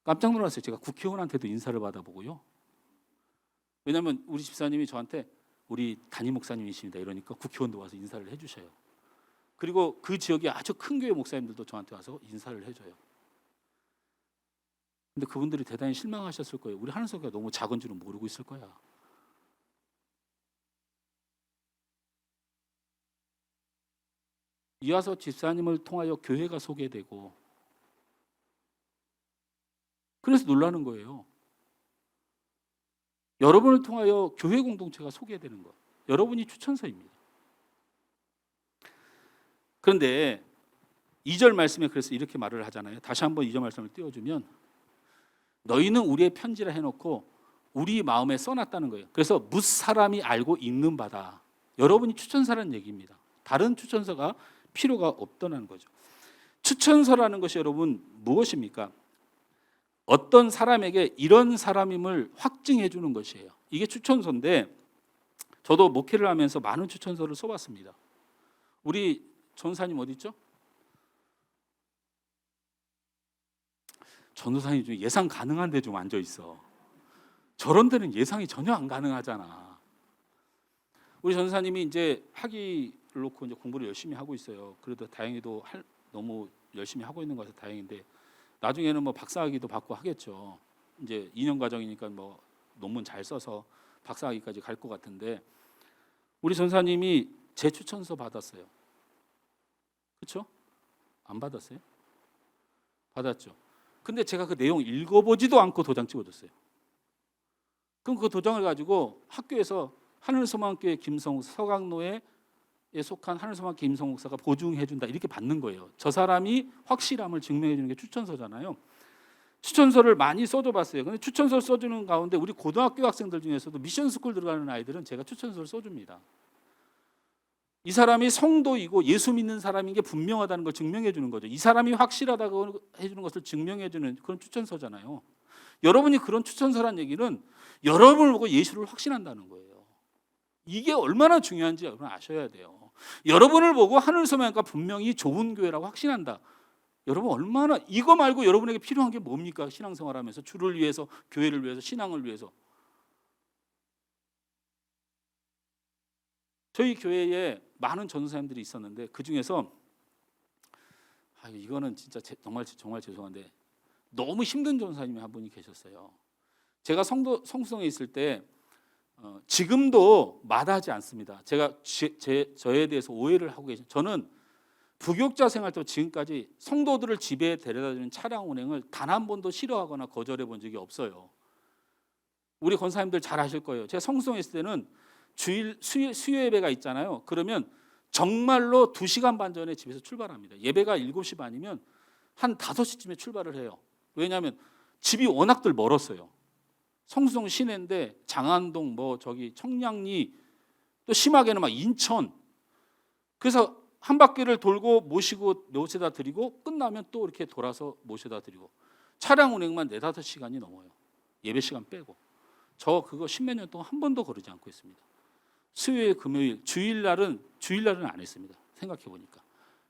깜짝 놀랐어요. 제가 국회의원한테도 인사를 받아보고요. 왜냐하면 우리 집사님이 저한테 우리 담임 목사님이십니다 이러니까 국회의원도 와서 인사를 해주셔요. 그리고 그 지역에 아주 큰 교회 목사님들도 저한테 와서 인사를 해줘요. 근데 그분들이 대단히 실망하셨을 거예요. 우리 하늘소교가 너무 작은 줄은 모르고 있을 거야. 이하서 집사님을 통하여 교회가 소개되고 그래서 놀라는 거예요. 여러분을 통하여 교회 공동체가 소개되는 것. 여러분이 추천서입니다. 그런데 2절 말씀에 그래서 이렇게 말을 하잖아요. 다시 한번 2절 말씀을 띄워주면 너희는 우리의 편지라 해놓고 우리 마음에 써놨다는 거예요. 그래서 무사람이 알고 읽는 바다. 여러분이 추천서라는 얘기입니다. 다른 추천서가 필요가 없다는 거죠. 추천서라는 것이 여러분 무엇입니까? 어떤 사람에게 이런 사람임을 확증해 주는 것이에요. 이게 추천서인데 저도 목회를 하면서 많은 추천서를 써봤습니다. 우리 전사님 어디 있죠? 전도사님 좀 예상 가능한 데 좀 앉아 있어. 저런 데는 예상이 전혀 안 가능하잖아. 우리 전도사님이 이제 학위를 놓고 이제 공부를 열심히 하고 있어요. 그래도 다행히도 너무 열심히 하고 있는 것에서 다행인데 나중에는 뭐 박사학위도 받고 하겠죠. 이제 2년 과정이니까 뭐 논문 잘 써서 박사학위까지 갈 것 같은데 우리 전사님이 제 추천서 받았어요. 그렇죠? 안 받았어요? 받았죠. 근데 제가 그 내용 읽어보지도 않고 도장 찍어줬어요. 그럼 그 도장을 가지고 학교에서 하늘소망교회 김성욱 서강로에 속한 하늘소망교회 김성욱 목사가 보증해준다 이렇게 받는 거예요. 저 사람이 확실함을 증명해주는 게 추천서잖아요. 추천서를 많이 써줘봤어요. 근데 추천서를 써주는 가운데 우리 고등학교 학생들 중에서도 미션스쿨 들어가는 아이들은 제가 추천서를 써줍니다. 이 사람이 성도이고 예수 믿는 사람인 게 분명하다는 걸 증명해 주는 거죠. 이 사람이 확실하다고 해주는 것을 증명해 주는 그런 추천서잖아요. 여러분이 그런 추천서란 얘기는 여러분을 보고 예수를 확신한다는 거예요. 이게 얼마나 중요한지 여러분 아셔야 돼요. 여러분을 보고 하늘소망과 분명히 좋은 교회라고 확신한다. 여러분 얼마나 이거 말고 여러분에게 필요한 게 뭡니까? 신앙생활하면서 주를 위해서, 교회를 위해서, 신앙을 위해서. 저희 교회에 많은 전도사님들이 있었는데 그 중에서 이거는 진짜 정말 죄송한데 너무 힘든 전도사님이 한 분이 계셨어요. 제가 성수동에 있을 때 지금도 마다하지 않습니다. 제가 저에 대해서 오해를 하고 계신 저는 부교육자 생활 때 지금까지 성도들을 집에 데려다주는 차량 운행을 단 한 번도 싫어하거나 거절해 본 적이 없어요. 우리 권사님들 잘 아실 거예요. 제가 성수동에 있을 때는 주일 수요 예배가 있잖아요. 그러면 정말로 2시간 반 전에 집에서 출발합니다. 예배가 7시 반이면 한 5시쯤에 출발을 해요. 왜냐하면 집이 워낙들 멀었어요. 성수동 시내인데 장안동 청량리 또 심하게는 막 인천. 그래서 한 바퀴를 돌고 모시고 모셔다 드리고 끝나면 또 이렇게 돌아서 모셔다 드리고 차량 운행만 4-5시간이 넘어요. 예배 시간 빼고. 저 그거 10몇 년 동안 한 번도 거르지 않고 있습니다. 수요일, 금요일, 주일날은 안 했습니다. 생각해 보니까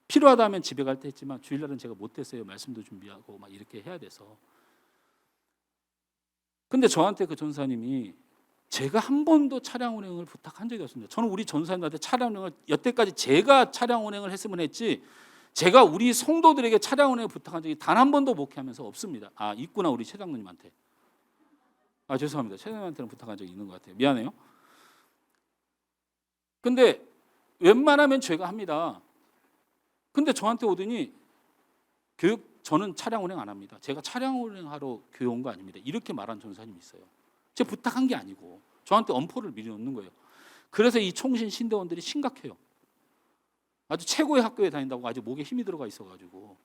필요하다면 집에 갈 때 했지만 주일날은 제가 못 했어요. 말씀도 준비하고 막 이렇게 해야 돼서. 근데 저한테 그 전사님이 제가 한 번도 차량 운행을 부탁한 적이 없습니다. 저는 우리 전사님한테 차량 운행을 여태까지 제가 차량 운행을 했으면 했지 제가 우리 성도들에게 차량 운행을 부탁한 적이 단 한 번도 목회하면서 없습니다. 있구나 우리 최 장로님한테. 죄송합니다. 최 장로님한테는 부탁한 적이 있는 것 같아요. 미안해요. 근데 웬만하면 제가 합니다. 근데 저한테 오더니 저는 차량 운행 안 합니다. 제가 차량 운행하러 교회 온 거 아닙니다. 이렇게 말한 전사님이 있어요. 제가 부탁한 게 아니고 저한테 엄포를 미리 놓는 거예요. 그래서 이 총신 신대원들이 심각해요. 아주 최고의 학교에 다닌다고 아주 목에 힘이 들어가 있어가지고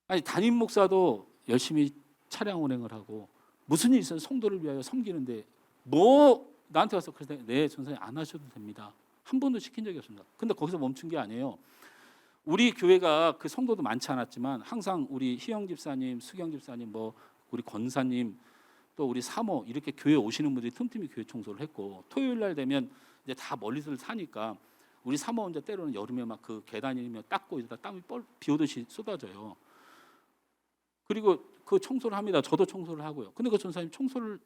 아니 담임 목사도 열심히 차량 운행을 하고 무슨 일 있으면 성도를 위하여 섬기는데 뭐 나한테 와서 그래서 네 전사님 안 하셔도 됩니다. 한 번도 시킨 적이 없습니다. 근데 거기서 멈춘 게 아니에요. 우리 교회가 그 성도도 많지 않았지만 항상 우리 희영 집사님, 수경 집사님, 뭐 우리 권사님, 또 우리 사모 이렇게 교회 오시는 분들이 틈틈이 교회 청소를 했고, 토요일 날 되면 이제 다 멀리서 사니까 우리 사모 혼자 때로는 여름에 막 그 계단이면 닦고 이러다 땀이 비 오듯이 쏟아져요. 그리고 그 청소를 합니다. 저도 청소를 하고요. 근데 그 전사님 청소를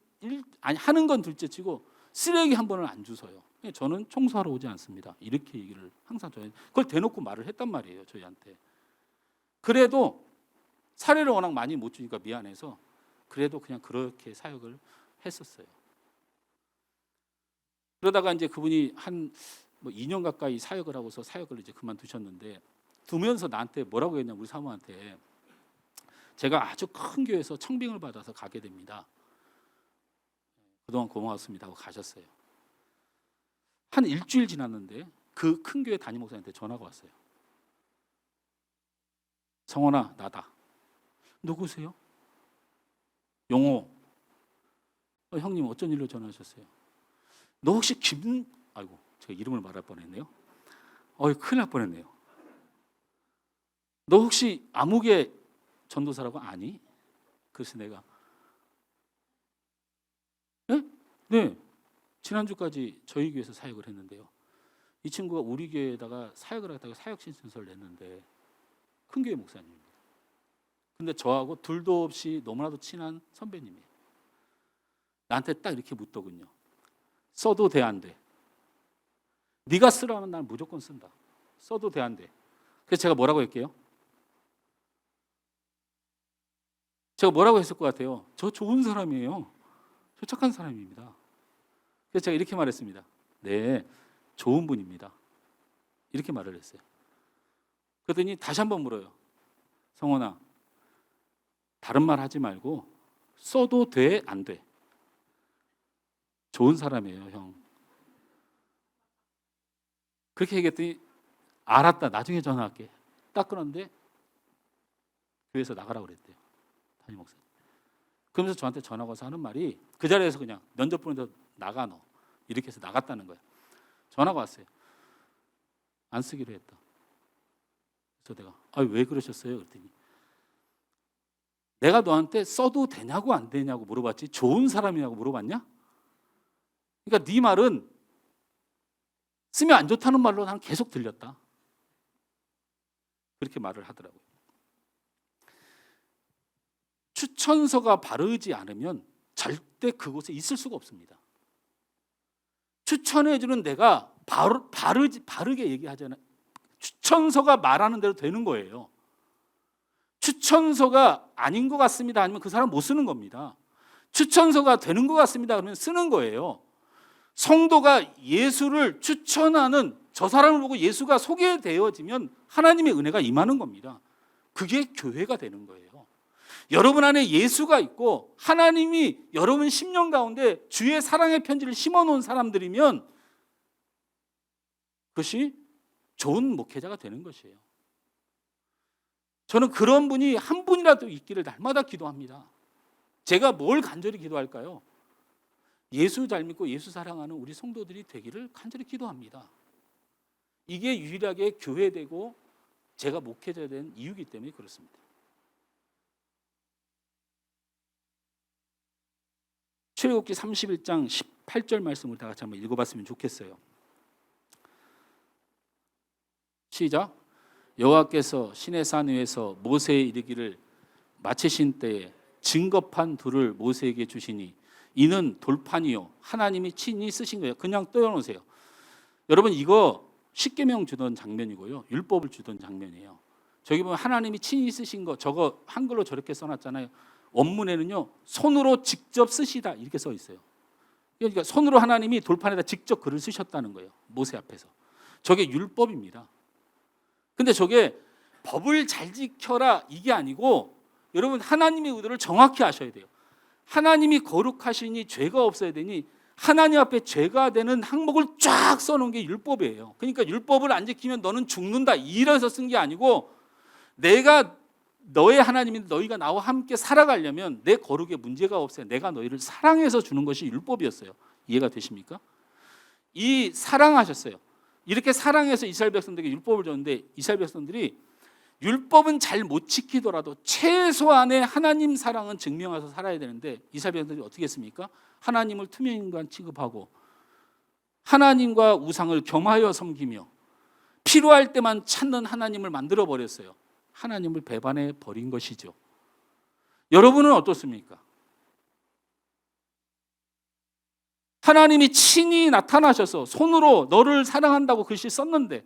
하는 건 둘째치고 쓰레기 한 번을 안 주워요. 저는 청소하러 오지 않습니다. 이렇게 얘기를 항상 저희 그걸 대놓고 말을 했단 말이에요. 저희한테. 그래도 사례를 워낙 많이 못 주니까 미안해서 그래도 그냥 그렇게 사역을 했었어요. 그러다가 이제 그분이 한 2년 가까이 사역을 하고서 사역을 이제 그만두셨는데, 두면서 나한테 뭐라고 했냐, 우리 사모한테. 제가 아주 큰 교회에서 청빙을 받아서 가게 됩니다. 그동안 고마웠습니다 하고 가셨어요. 한 일주일 지났는데 그 큰 교회 담임 목사님한테 전화가 왔어요. 성원아, 나다. 누구세요? 용호. 형님 어쩐 일로 전화하셨어요? 너 혹시 아이고 제가 이름을 말할 뻔했네요. 큰일 날 뻔했네요. 너 혹시 아무개 전도사라고 아니? 그래서 내가 네, 지난주까지 저희 교회에서 사역을 했는데요. 이 친구가 우리 교회에다가 사역을 하다가 사역 신청서를 냈는데 큰 교회 목사님입니다. 근데 저하고 둘도 없이 너무나도 친한 선배님이에요. 나한테 딱 이렇게 묻더군요. 써도 돼, 안 돼? 네가 쓰라면 난 무조건 쓴다. 써도 돼, 안 돼? 그래서 제가 뭐라고 할게요? 제가 뭐라고 했을 것 같아요? 저 좋은 사람이에요. 저 착한 사람입니다. 그래서 제가 이렇게 말했습니다. 네, 좋은 분입니다. 이렇게 말을 했어요. 그랬더니 다시 한번 물어요. 성원아, 다른 말 하지 말고 써도 돼, 안 돼? 좋은 사람이에요, 형. 그렇게 얘기했더니 알았다, 나중에 전화할게. 딱 끊었는데 교회에서 나가라고 그랬대요, 담임 목사님. 그러면서 저한테 전화가 와서 하는 말이, 그 자리에서 그냥 면접 보는데 나가 너, 이렇게 해서 나갔다는 거예요. 전화가 왔어요. 안 쓰기로 했다. 그래서 내가 왜 그러셨어요? 그랬더니 내가 너한테 써도 되냐고 안 되냐고 물어봤지 좋은 사람이냐고 물어봤냐? 그러니까 네 말은 쓰면 안 좋다는 말로 난 계속 들렸다. 그렇게 말을 하더라고요. 추천서가 바르지 않으면 절대 그곳에 있을 수가 없습니다. 추천해주는 내가 바르게 얘기하잖아요. 추천서가 말하는 대로 되는 거예요. 추천서가 아닌 것 같습니다 아니면 그 사람 못 쓰는 겁니다. 추천서가 되는 것 같습니다 그러면 쓰는 거예요. 성도가 예수를 추천하는, 저 사람을 보고 예수가 소개되어지면 하나님의 은혜가 임하는 겁니다. 그게 교회가 되는 거예요. 여러분 안에 예수가 있고 하나님이 여러분 심령 가운데 주의 사랑의 편지를 심어놓은 사람들이면 그것이 좋은 목회자가 되는 것이에요. 저는 그런 분이 한 분이라도 있기를 날마다 기도합니다. 제가 뭘 간절히 기도할까요? 예수 잘 믿고 예수 사랑하는 우리 성도들이 되기를 간절히 기도합니다. 이게 유일하게 교회되고 제가 목회자가 된 이유이기 때문에 그렇습니다. 출애굽기 31장 18절 말씀을 다 같이 한번 읽어봤으면 좋겠어요. 시작. 여호와께서 시내산 위에서 모세에 이르기를 마치신 때에 증거판 둘을 모세에게 주시니 이는 돌판이요 하나님이 친히 쓰신 거예요. 그냥 떼어놓으세요. 여러분 이거 십계명 주던 장면이고요, 율법을 주던 장면이에요. 저기 보면 하나님이 친히 쓰신 거, 저거 한글로 저렇게 써놨잖아요. 원문에는요 손으로 직접 쓰시다 이렇게 써 있어요. 그러니까 손으로 하나님이 돌판에다 직접 글을 쓰셨다는 거예요, 모세 앞에서. 저게 율법입니다. 근데 저게 법을 잘 지켜라 이게 아니고, 여러분 하나님의 의도를 정확히 아셔야 돼요. 하나님이 거룩하시니 죄가 없어야 되니 하나님 앞에 죄가 되는 항목을 쫙 써놓은 게 율법이에요. 그러니까 율법을 안 지키면 너는 죽는다 이래서 쓴 게 아니고, 내가 너의 하나님인 너희가 나와 함께 살아가려면 내 거룩에 문제가 없어요. 내가 너희를 사랑해서 주는 것이 율법이었어요. 이해가 되십니까? 이 사랑하셨어요. 이렇게 사랑해서 이스라엘 백성들에게 율법을 줬는데 이스라엘 백성들이 율법은 잘 못 지키더라도 최소한의 하나님 사랑은 증명해서 살아야 되는데 이스라엘 백성들이 어떻게 했습니까? 하나님을 투명인간 취급하고 하나님과 우상을 겸하여 섬기며 필요할 때만 찾는 하나님을 만들어 버렸어요. 하나님을 배반해 버린 것이죠. 여러분은 어떻습니까? 하나님이 친히 나타나셔서 손으로 너를 사랑한다고 글씨 썼는데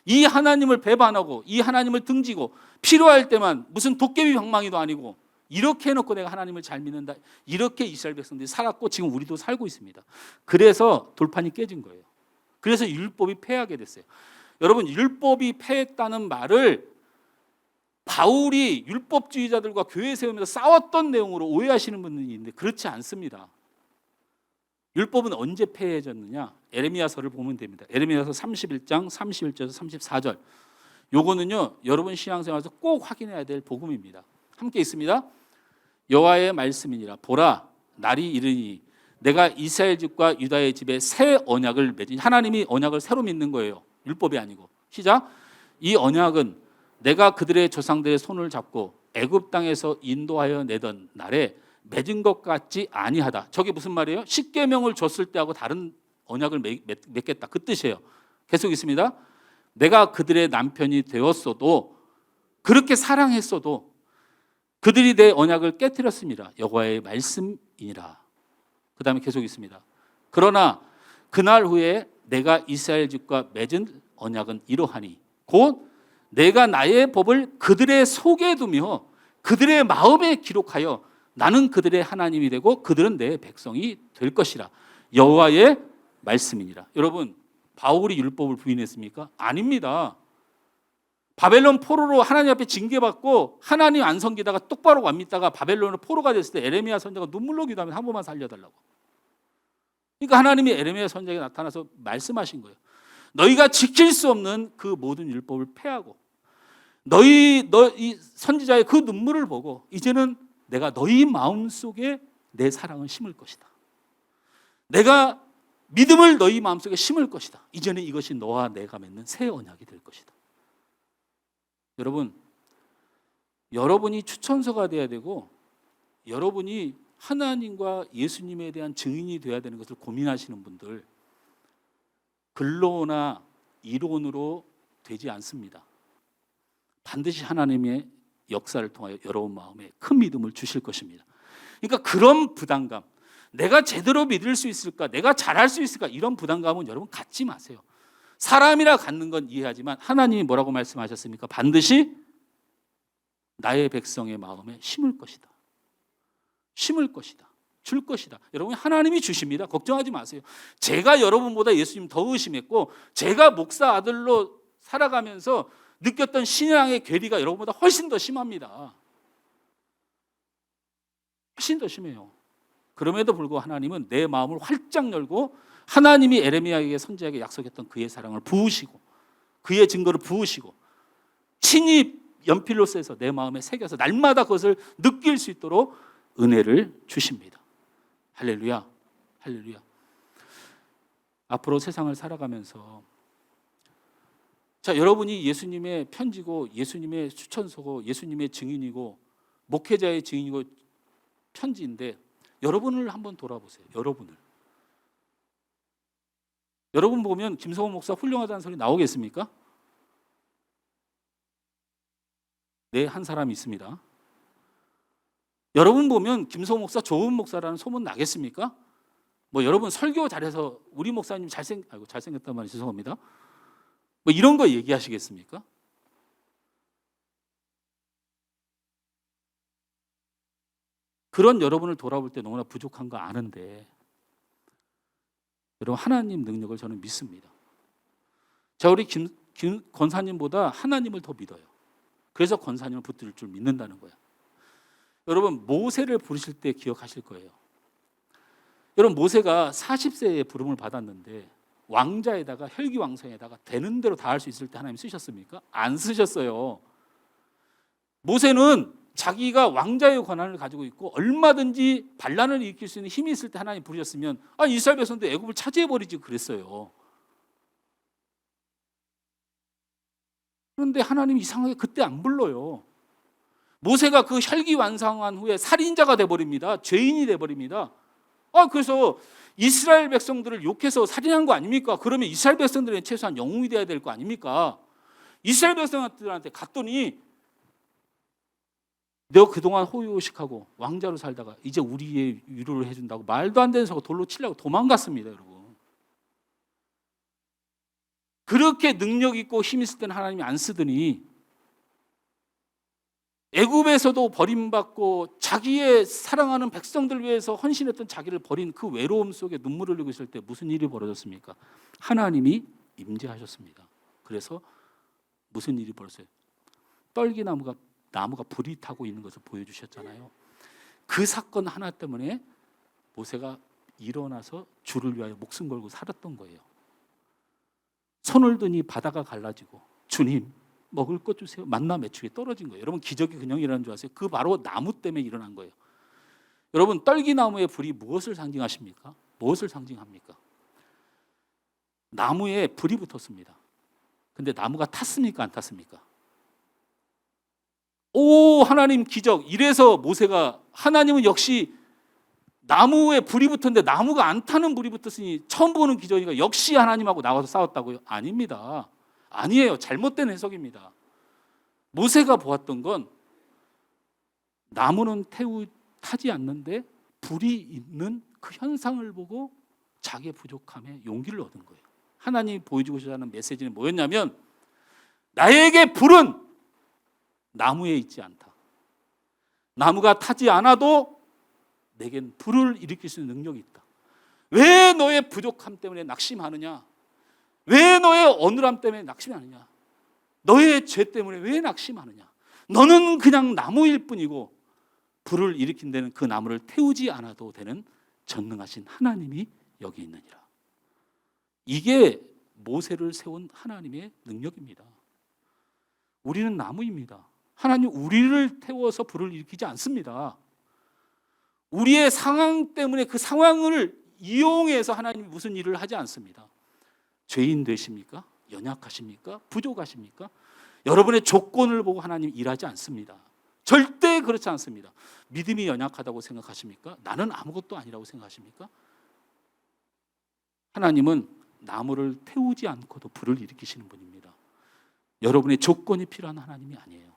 이 하나님을 배반하고 이 하나님을 등지고 필요할 때만 무슨 도깨비 방망이도 아니고 이렇게 해놓고 내가 하나님을 잘 믿는다. 이렇게 이스라엘 백성들이 살았고 지금 우리도 살고 있습니다. 그래서 돌판이 깨진 거예요. 그래서 율법이 패하게 됐어요. 여러분, 율법이 패했다는 말을 바울이 율법주의자들과 교회 세우면서 싸웠던 내용으로 오해하시는 분들이 있는데 그렇지 않습니다. 율법은 언제 패해졌느냐? 에레미야서를 보면 됩니다. 에레미야서 31장 31절에서 34절. 요거는요, 여러분 신앙생활에서 꼭 확인해야 될 복음입니다. 함께 있습니다. 여호와의 말씀이니라. 보라, 날이 이르니 내가 이스라엘 집과 유다의 집에 새 언약을 맺으니. 하나님이 언약을 새로 믿는 거예요. 율법이 아니고. 시작. 이 언약은 내가 그들의 조상들의 손을 잡고 애굽 땅에서 인도하여 내던 날에 맺은 것 같지 아니하다. 저게 무슨 말이에요? 십계명을 줬을 때하고 다른 언약을 맺겠다. 그 뜻이에요. 계속 있습니다. 내가 그들의 남편이 되었어도 그렇게 사랑했어도 그들이 내 언약을 깨뜨렸습니다. 여호와의 말씀이니라. 그 다음에 계속 있습니다. 그러나 그날 후에 내가 이스라엘 집과 맺은 언약은 이러하니 곧 내가 나의 법을 그들의 속에 두며 그들의 마음에 기록하여 나는 그들의 하나님이 되고 그들은 내 백성이 될 것이라. 여호와의 말씀이니라. 여러분, 바울이 율법을 부인했습니까? 아닙니다. 바벨론 포로로 하나님 앞에 징계받고 하나님 안 섬기다가 똑바로 안 믿다가 바벨론으로 포로가 됐을 때 에레미야 선지자가 눈물로 기도하면 한 번만 살려달라고. 그러니까 하나님이 에레미야 선지자에게 나타나서 말씀하신 거예요. 너희가 지킬 수 없는 그 모든 율법을 폐하고 너희 선지자의 그 눈물을 보고 이제는 내가 너희 마음속에 내 사랑을 심을 것이다. 내가 믿음을 너희 마음속에 심을 것이다. 이제는 이것이 너와 내가 맺는 새 언약이 될 것이다. 여러분, 여러분이 추천서가 돼야 되고 여러분이 하나님과 예수님에 대한 증인이 돼야 되는 것을 고민하시는 분들, 글로나 이론으로 되지 않습니다. 반드시 하나님의 역사를 통하여 여러분 마음에 큰 믿음을 주실 것입니다. 그러니까 그런 부담감, 내가 제대로 믿을 수 있을까, 내가 잘할 수 있을까, 이런 부담감은 여러분 갖지 마세요. 사람이라 갖는 건 이해하지만 하나님이 뭐라고 말씀하셨습니까? 반드시 나의 백성의 마음에 심을 것이다. 심을 것이다. 줄 것이다. 여러분, 하나님이 주십니다. 걱정하지 마세요. 제가 여러분보다 예수님 더 의심했고 제가 목사 아들로 살아가면서 느꼈던 신앙의 괴리가 여러분보다 훨씬 더 심합니다. 훨씬 더 심해요. 그럼에도 불구하고 하나님은 내 마음을 활짝 열고 하나님이 에레미야에게 선지자에게 약속했던 그의 사랑을 부으시고 그의 증거를 부으시고 친히 연필로 써서 내 마음에 새겨서 날마다 그것을 느낄 수 있도록 은혜를 주십니다. 할렐루야. 할렐루야. 앞으로 세상을 살아가면서 자, 여러분이 예수님의 편지고 예수님의 추천서고 예수님의 증인이고 목회자의 증인이고 편지인데 여러분을 한번 돌아보세요. 여러분 보면 김성호 목사 훌륭하다는 소리 나오겠습니까? 네, 한 사람이 있습니다. 여러분 보면 김성호 목사 좋은 목사라는 소문 나겠습니까? 뭐 여러분 설교 잘해서 우리 목사님 잘생겼단 말이 죄송합니다. 뭐 이런 거 얘기하시겠습니까? 그런 여러분을 돌아볼 때 너무나 부족한 거 아는데 여러분, 하나님 능력을 저는 믿습니다. 자, 우리 김 권사님보다 하나님을 더 믿어요. 그래서 권사님을 붙들 줄 믿는다는 거예요. 여러분, 모세를 부르실 때 기억하실 거예요. 여러분, 모세가 40세에 부름을 받았는데 왕자에다가 혈기왕성에다가 되는 대로 다 할 수 있을 때 하나님 쓰셨습니까? 안 쓰셨어요. 모세는 자기가 왕자의 권한을 가지고 있고 얼마든지 반란을 일으킬 수 있는 힘이 있을 때 하나님 부르셨으면 이스라엘 백성도 애굽을 차지해 버리지 그랬어요. 그런데 하나님 이상하게 그때 안 불러요. 모세가 그 혈기완성한 후에 살인자가 돼버립니다. 죄인이 돼버립니다. 그래서 이스라엘 백성들을 욕해서 살인한 거 아닙니까? 그러면 이스라엘 백성들은 최소한 영웅이 돼야 될 거 아닙니까? 이스라엘 백성들한테 갔더니 너 그동안 호의호식하고 왕자로 살다가 이제 우리의 위로를 해준다고 말도 안 되는 소리 돌로 치려고 도망갔습니다, 여러분. 그렇게 능력 있고 힘 있을 때는 하나님이 안 쓰더니 애굽에서도 버림받고 자기의 사랑하는 백성들 위해서 헌신했던 자기를 버린 그 외로움 속에 눈물을 흘리고 있을 때 무슨 일이 벌어졌습니까? 하나님이 임재하셨습니다. 그래서 무슨 일이 벌어졌어요? 떨기나무가 불이 타고 있는 것을 보여주셨잖아요. 그 사건 하나 때문에 모세가 일어나서 주를 위하여 목숨 걸고 살았던 거예요. 손을 드니 바다가 갈라지고 주님 먹을 것 주세요. 만나 매축이 떨어진 거예요. 여러분 기적이 그냥 일어난 줄 아세요? 그 바로 나무 때문에 일어난 거예요. 여러분 떨기나무의 불이 무엇을 상징하십니까? 무엇을 상징합니까? 나무에 불이 붙었습니다. 근데 나무가 탔습니까? 안 탔습니까? 오 하나님 기적. 이래서 모세가 하나님은 역시 나무에 불이 붙었는데 나무가 안 타는 불이 붙었으니 처음 보는 기적이니까 역시 하나님하고 나와서 싸웠다고요? 아닙니다. 아니에요. 잘못된 해석입니다. 모세가 보았던 건 나무는 타지 않는데 불이 있는 그 현상을 보고 자기의 부족함에 용기를 얻은 거예요. 하나님이 보여주고자 하는 메시지는 뭐였냐면 나에게 불은 나무에 있지 않다. 나무가 타지 않아도 내겐 불을 일으킬 수 있는 능력이 있다. 왜 너의 부족함 때문에 낙심하느냐? 왜 너의 어눌함 때문에 낙심하느냐? 너의 죄 때문에 왜 낙심하느냐? 너는 그냥 나무일 뿐이고 불을 일으킨 데는 그 나무를 태우지 않아도 되는 전능하신 하나님이 여기 있느니라. 이게 모세를 세운 하나님의 능력입니다. 우리는 나무입니다. 하나님 우리를 태워서 불을 일으키지 않습니다. 우리의 상황 때문에 그 상황을 이용해서 하나님이 무슨 일을 하지 않습니다. 죄인 되십니까? 연약하십니까? 부족하십니까? 여러분의 조건을 보고 하나님 일하지 않습니다. 절대 그렇지 않습니다. 믿음이 연약하다고 생각하십니까? 나는 아무것도 아니라고 생각하십니까? 하나님은 나무를 태우지 않고도 불을 일으키시는 분입니다. 여러분의 조건이 필요한 하나님이 아니에요.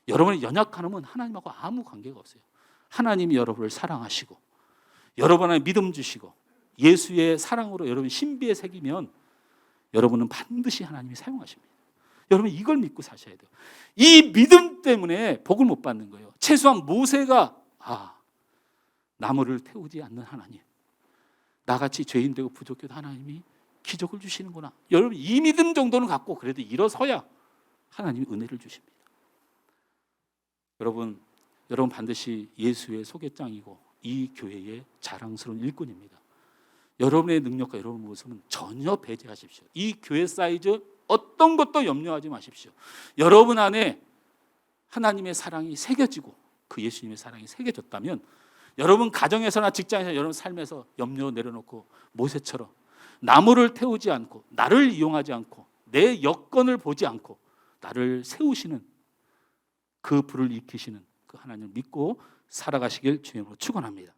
여러분의 연약함은 하나님하고 아무 관계가 없어요. 하나님이 여러분을 사랑하시고 여러분의 믿음 주시고 예수의 사랑으로 여러분 신비에 새기면 여러분은 반드시 하나님이 사용하십니다. 여러분 이걸 믿고 사셔야 돼요. 이 믿음 때문에 복을 못 받는 거예요. 최소한 모세가 나무를 태우지 않는 하나님, 나같이 죄인 되고 부족해도 하나님이 기적을 주시는구나. 여러분 이 믿음 정도는 갖고 그래도 일어서야 하나님이 은혜를 주십니다. 여러분 반드시 예수의 소개장이고 이 교회의 자랑스러운 일꾼입니다. 여러분의 능력과 여러분의 모습은 전혀 배제하십시오. 이 교회 사이즈 어떤 것도 염려하지 마십시오. 여러분 안에 하나님의 사랑이 새겨지고 그 예수님의 사랑이 새겨졌다면 여러분 가정에서나 직장에서 여러분 삶에서 염려 내려놓고 모세처럼 나무를 태우지 않고 나를 이용하지 않고 내 여건을 보지 않고 나를 세우시는 그 불을 일으키시는 그 하나님을 믿고 살아가시길 주님으로 축원합니다.